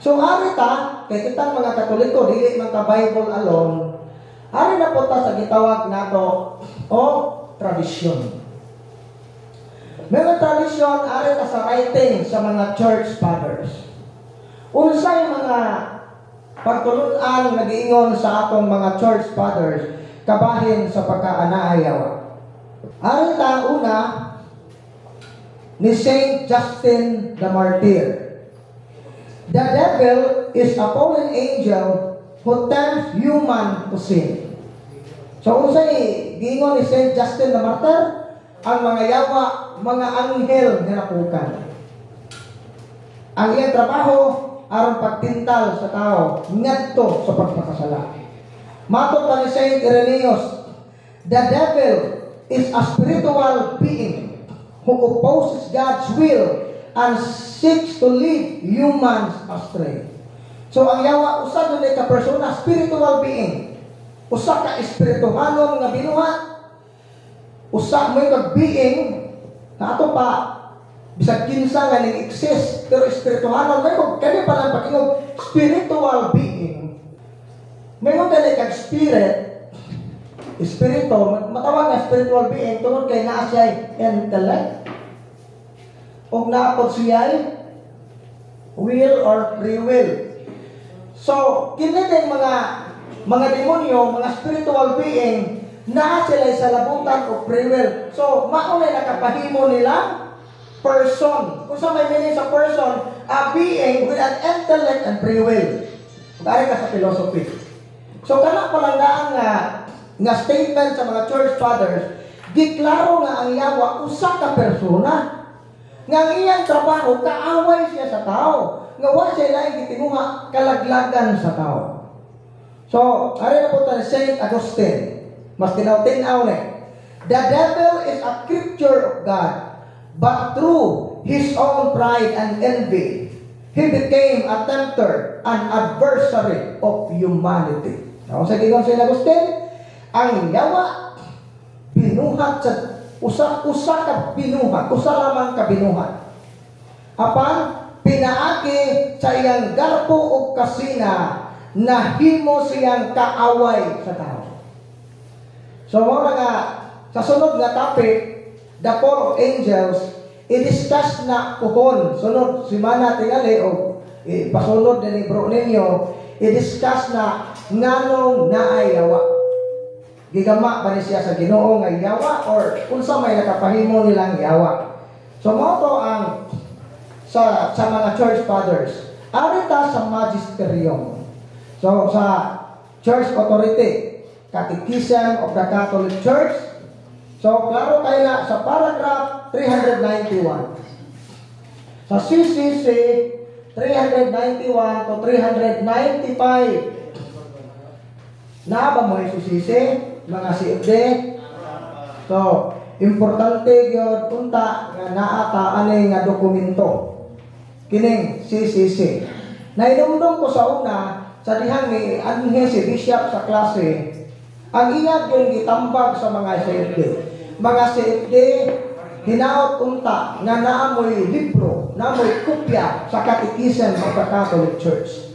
So ari ta kay kitang mga Katoliko dili man ta Bible alone. Ari na po ta sa gitawag nato o tradisyon. Mga tradisyon ari ta sa writing sa mga church fathers. Unsay mga pagtulun-an nag-iingon sa atong mga church fathers kabahin sa pagkaanaayawa. Ari ta una ni Saint Justin the Martyr. The devil is a fallen angel who tempts human to sin. So unsay giingon ni Saint Justin the Martyr? Ang mga yawa, mga anghel nga napukan. Ang iyang trabaho aron pagtintal sa tao ngadto sa pagpakasala. Matud pa ni Saint Irenaeus, the devil is a spiritual being who opposes God's will and seeks to lead humans astray. So ang yawa usa dunay ka persona, spiritual being. Usa ka espirituhanon nga binuhat. Usa may kag being na ato pa bisag kinsa nga ning exist pero espirituhanon may kog kani pa lang pag-ingog spiritual being. May kog kani kag spirit espiritu matawag nga spiritual being tungod kay naa siya intellect og naapod siya will or free will. So kini kay mga demonyo, mga spiritual being na sila sa labutan o free will. So, maunay nakapahimo nila person. Kung sa may meaning sa person, a being with an intellect and free will. Dari ka sa philosophy. So, kana palandaan nga statement sa mga church fathers, giklaro nga ang yawa usa ka persona. Nga ang iyang trabaho, kaaway siya sa tao. Nga wa siya lang gitinguha kalaglagan sa tao. So, ari na po tayo Saint Augustine. Mas tinaw-tinaw na. The devil is a creature of God, but through his own pride and envy, he became a tempter, an adversary of humanity. Ako sa gingon sa Agustin, ang yawa, binuhat sa usa ka binuhat, usa lamang ka binuhat. Apan, pinaagi sa iyang garpo o kasina, nahimo siyang kaaway sa tao. So, mga nga, sa sunod nga topic, the four of angels, i-discuss na kuhon. Sunod, simana tingali, o pasunod na libro ninyo, i-discuss na nganong naayawa. Gigama ba ni siya sa Ginoo nga yawa, or kung sa may nakapahimo nilang yawa. So, mga to ang sa mga church fathers. Arita sa magisterium. So, sa church authority, Catechism of the Catholic Church. So, klaro tayo na sa paragraph 391. Sa CCC 391 to 395. Na ba mo yung CCC? Mga CFD? So, importante yun punta nga naata anay nga dokumento. Kining CCC. Nainumdum ko sa una, sa dihang ni Anhe si Bishop sa klase, ang iyag yung gitambag sa mga CFD. Mga CFD, hinaot unta nga naamoy libro, naamoy kopya sa Catechism of the Catholic Church.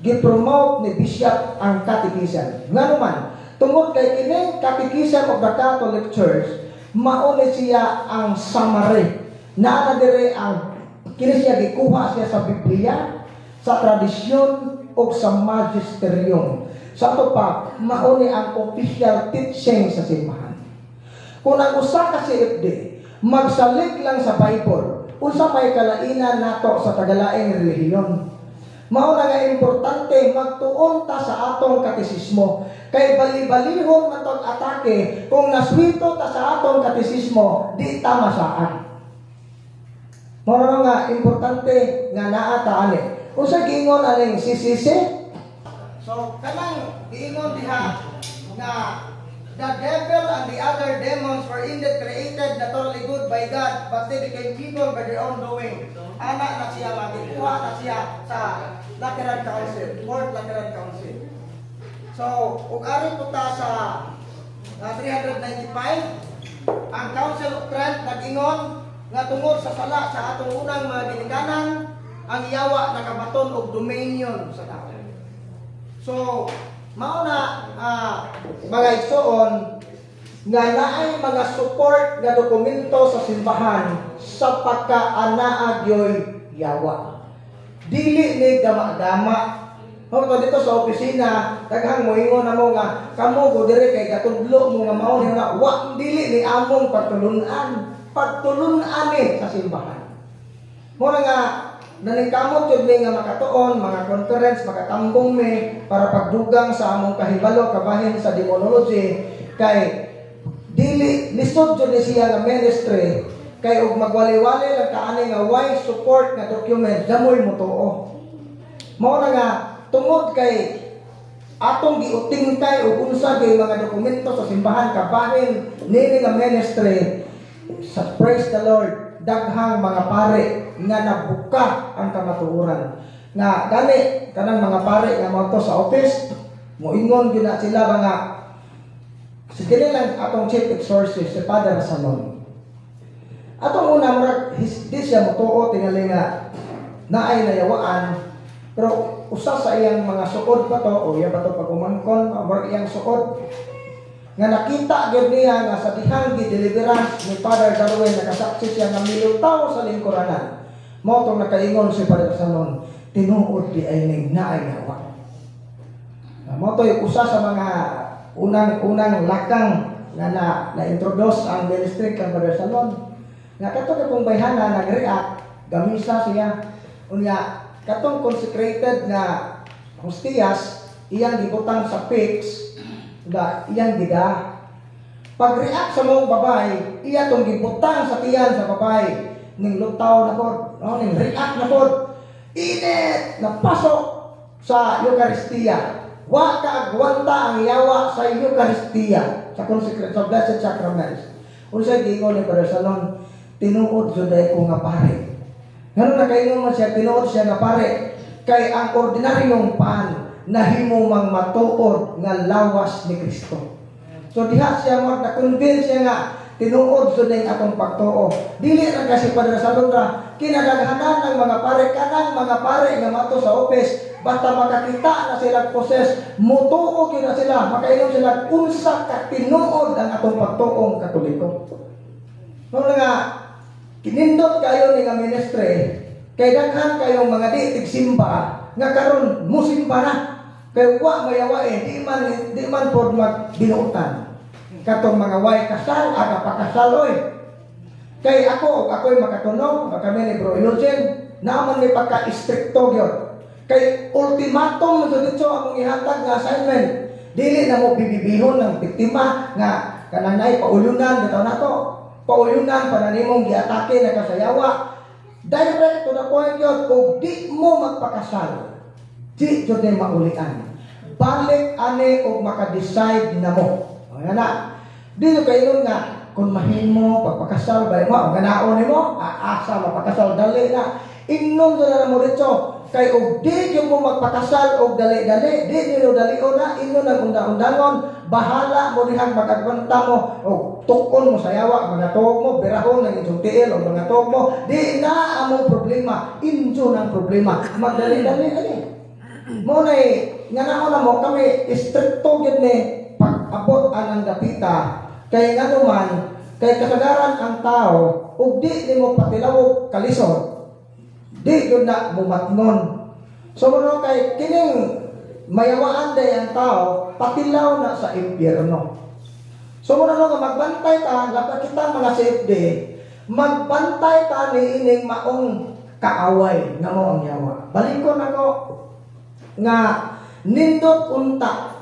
Gipromote ni Bishop ang Catechism. Nga naman, tungod kay kining Catechism of the Catholic Church, mauni siya ang summary. Naanadire ang kini siya gikuha siya sa Biblia, sa tradisyon, o sa magisterium. Sa ito pa, mauni ang official teaching sa simbahan. Kung ang usa ka CFD, magsalig lang sa Bible, usa may kalainan nato sa tagalaing relihiyon. Mauna nga importante, magtuon ta sa atong katesismo. Kay bali-balihon matong atake, kung naswito ta sa atong katesismo, di ta masaan. Mauna nga importante nga naataane. Usa giingon aning CCC. So, kanang giingon diha na the devil and the other demons were indeed created naturally good by God, but they became evil by their own doing. Anak na siya matikuha na siya sa Lateran Council, Fourth Lateran Council. So, ug ari po ta sa 395, ang Council of Trent nag-ingon nga tungod sa sala sa atong unang mga ginikanan, ang yawa nakabaton og dominion sa tao. So, mao na mga igsoon nga naay mga support nga dokumento sa simbahan sa pagkaanaag yoy yawa. Dili ni gama-gama. Kung dito sa opisina, daghang moingon na mo nga kamo go dire kay katudlo mo nga mao nga wa dili ni among pagtulunan ni sa simbahan. Mo nga naningkamot jud mi nga makatuon mga conference makatambong mi para pagdugang sa among kahibalo kabahin sa demonology kay dili lisod jud ni siya nga ministry kay og magwali-wali lang kaani nga why support nga document damoy mo tuo. Mao na nga tungod kay atong giutingkay og unsa kay mga dokumento sa simbahan kabahin nini nga ministry sa praise the Lord daghang mga pare nga nabuka ang kamatuoran nga gani kanang mga pare nga mao to sa office moingon gyud na sila mga sige lang atong chief exorcist si Father Salon. Atong una murag di siya motuo tingali nga naay nayawaan pero usa sa iyang mga suod pa to o iya ba to pagumangkon murag iyang suod nga nakita gyud niya nga sa dihang gi-deliverance ni Father Darwin nakasaksi siya nga milutaw sa lingkuranan. Mao tong nakaingon si Father Salon tinuod di ay ning naay yawa. Mao toy usa sa mga unang lakang nga na-introduce ang ministry kang Father Salon. Nga katong itong bayhana nag-react, gamisa siya. Unya, katong consecrated nga hostiyas, iyang gibutang sa pigs, iyang gida. Pag-react sa mong babay, iya tong gibutang sa tiyan sa babay. Ning lutaw na pod, ning react na pod. Init na pasok sa Eucharistia. Wa ka agwanta ang yawa sa Eucharistia, sa Blessed Sacraments. Unsay giingon ni Father Salon, tinuod juday ko nga pare. Ngano na kaingon man siya tinuod siya nga pare kay ang ordinaryong pan nahimo mang matuod nga lawas ni Kristo. So diha siya mo na convince siya nga tinuod juday atong pagtuo. Dili ra kasi Father Salon ra kinadaghanan ng mga pare kanang mga pare nga mato sa office basta makakita na sila poses mutuo gyud na sila makaingon sila unsa ka tinuod ang atong pagtuong Katoliko. No nga kinindot kayo ni nga ministry kay daghan kayong mga tigsimba nga karon musimba na kay wa mayawae di man pod magbinuotan katong mga way kasal aga pakasal oy kay ako'y makatunog kami ni Bro Eugene naman ni pagka-istrikto gyud kay ultimatum mo dito among ihatag nga assignment dili na mo bibibihon ng biktima nga kananay paulunan bitaw nato paulunan pananimong giatake na kasayawa direct to the point yun kung di mo magpakasal di yun din maulian balik ane o makadecide na mo o na dito kayo nga kung mahimo pagpakasal ba mo ganaon mo aasa mapakasal dali na ingnon na mo dito kay og di gyud mo magpakasal og dali-dali di nilo dalion na ingon ang undang-undangon bahala mo dihang magagwanta mo og tukon mo sa yawa mga tuog mo birahon ng inyong tiil o mga tuog mo di na among problema injo ng problema magdali-dali ani mo nay nga na mo kami istrikto gyud ni pag-abot anang dapita kay ngano man kay kasagaran ang tao ug di nimo patilawog kalisod di yun na bumatnon. So mo kay kining mayawaan day ang tao patilaw na sa impyerno. So mo nga magbantay ta dapat kita mga CFD magbantay ta ni ining maong kaaway nga mo ang yawa. Balikon ako nga nindot unta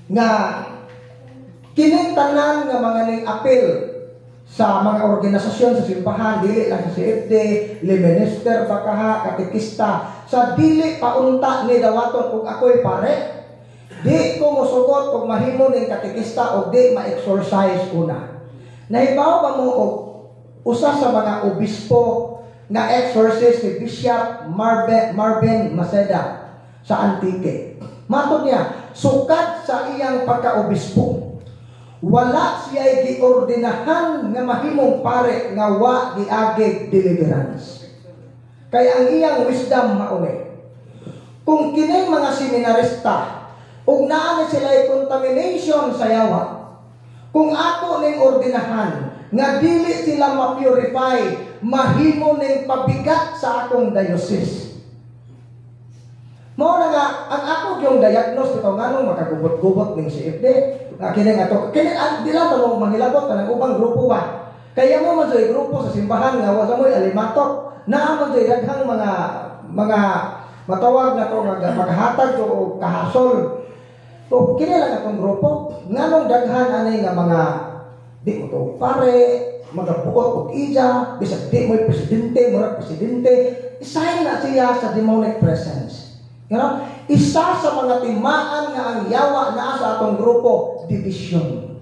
nga kining tanan nga mga ning apil sa mga organisasyon sa simbahan, dili lang sa CFD, liminister, bakaha, katikista, sa dili paunta ni dawaton kung ako'y pare, di ko musugot kung mahimo ning katikista o di ma-exorcise una. Nahibaw ba mo og usa sa mga obispo nga exorcist si Bishop Marvin Maceda sa Antique. Matod niya, sukat sa iyang pagka-obispo, wala siya giordinahan nga mahimong pare nga wa giagig deliverance. Kay ang iyang wisdom mauni. Kung kining mga seminarista ug naa ni sila contamination sa yawa, kung ako ning ordinahan nga dili sila ma-purify, mahimo ning pabigat sa akong diocese. Mao na nga ang ako yung diagnose ito nganong makagubot-gubot ning CFD. Kini ato kini di lang mo manghilabot kanang ubang grupo ba. Kaya mo man sa grupo sa simbahan nga wa mo alimatok, naa man sa daghang mga matawag na to nga maghatag o kahasol. So kini lang atong grupo nganong daghan ani nga mga di mo to pare magabuot og ija bisag di mo presidente murag presidente isahin na siya sa demonic presence. You know, isa sa mga timaan nga ang yawa naa sa atong grupo, division.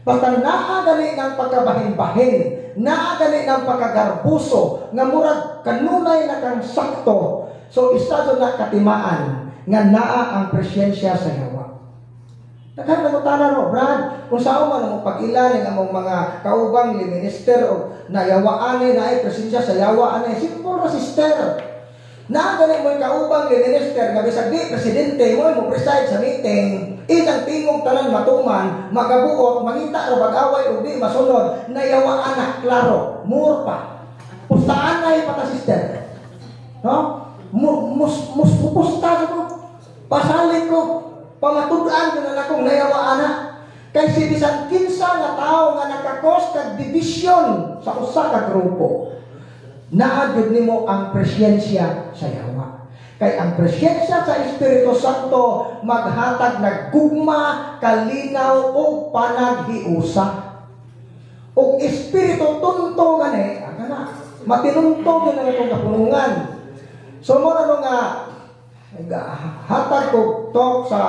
Basta naa gani ng pagkabahin-bahin, naa gani ng pagkagarbuso, nga murag kanunay na kang sakto. So isa sa nakatimaan nga naa ang presyensya sa yawa. Nagkakagutana ro, Brad, kung saan man ang pag-ilan ng among mga kaubang minister o nayawaanay na ay presyensya sa yawa anay, simple na sister. Naagani mo yung kaubang minister nga bisag di presidente mo preside sa meeting, isang tingog tanan matuman, magabuot, mangita ra bag-away o di masunod, nayawa anak, klaro, more pa. Pustaan na yung sister. No? Pupusta ko, pasalik ko, pamatudaan ko na akong nayawa anak. Kay si bisan kinsa nga tao nga nakakos kag division sa usa ka grupo. Naagad nimo ang presyensya sa yawa. Kay ang presyensya sa Espiritu Santo maghatag naggugma, kalinaw ug panaghiusa. Og Espiritu tunto gani, ana matinunto gyud ang atong kapunungan. So mo na nga hatag ko talk sa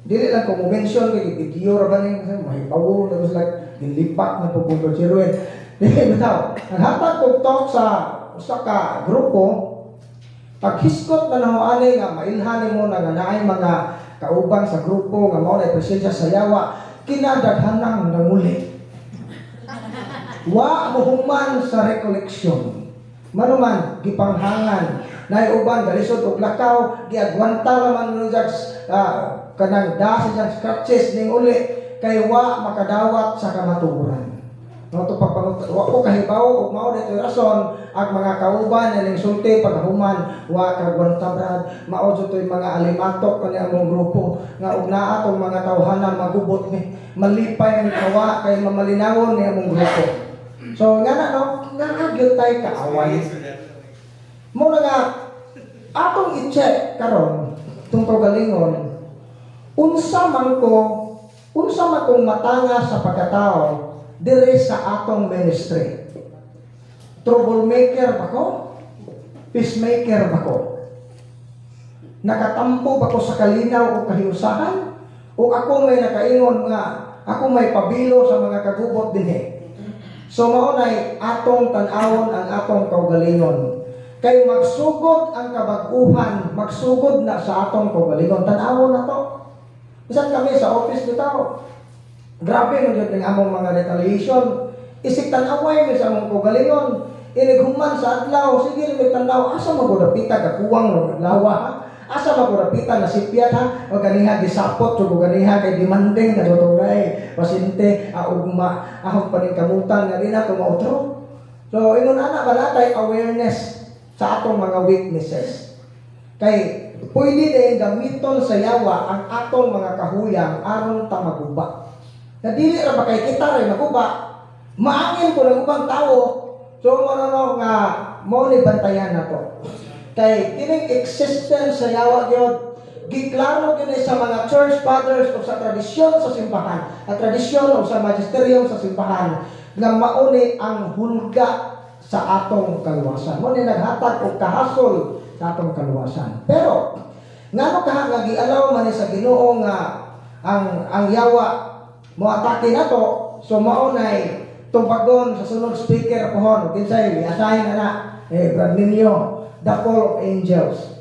dili lang ko mention kay video ra ba ni mahibawo na like dilipat na pupunto si Ruel. Bitaw, naghatag kong talk sa usa ka grupo, paghiskot na nahuanay nga mailhanin mo na naay mga kaubang sa grupo nga mao na presensya sa yawa, kinadaghanang namuli. Wa mohuman sa recollection. Manuman gipanghangan naay uban galisod og lakaw, giagwanta man ng kanang dasa sa scratches ning uli kay wa makadawat sa kamatuoran. No to pagpangut wa ko kahibaw og mao dito rason ang mga kauban na ning sulti paghuman wa kagwanta brad mao toy mga alimatok kani among grupo nga og naa tong mga tawhanan magubot ni malipay ang kawa kay mamalinawon ni among grupo. So nga nga gyud tay kaaway. Mo nga atong i-check karon tung kaugalingon unsa man kong matanga sa pagkatao dire sa atong ministry. Troublemaker ba ko? Peacemaker ba ko? Nakatampo ba ko sa kalinaw o kahiusahan? O ako may nakaingon nga, ako may pabilo sa mga kagubot dinhi? So maunay atong tan-awon ang atong kaugalingon. Kay magsugod ang kabag-uhan, magsugod na sa atong kaugalingon. Tan-awon na to. Isan kami sa office nito. Grabe mo yun ang among mga retaliation. Isik tan-away mi sa among kaugalingon. Inighuman sa adlaw, sige mi tanaw, asa magudapita kakuwang ng lawa. Asa magudapita na sipyat ha. O ganiha gisapot, o ganiha kay demanding na dotungay. Pasyente, ugma, ahong paningkamutan nga rin na tumautro. So, ingon anak ba natay awareness sa atong mga weaknesses. Kay, pwede din gamiton sa yawa ang atong mga kahuyang aron ta maguba. Na dili ra ba kay kita ray maguba, maangin ko ng ubang tao. So mo nga mo ni bantayan nato. Kay kining existence sa yawa gyud giklaro gyud sa mga church fathers o sa tradisyon sa simbahan, at tradisyon o sa magisterium sa simbahan nga mauni ang hulga sa atong kaluwasan. Mo ni naghatag og kahasol sa atong kaluwasan. Pero ngano nga gialaw man sa Ginoo nga ang yawa mo atake nato, so maunay tumpagon sa sunod speaker pohon kinsay asahin ana Brad ninyo the call of angels.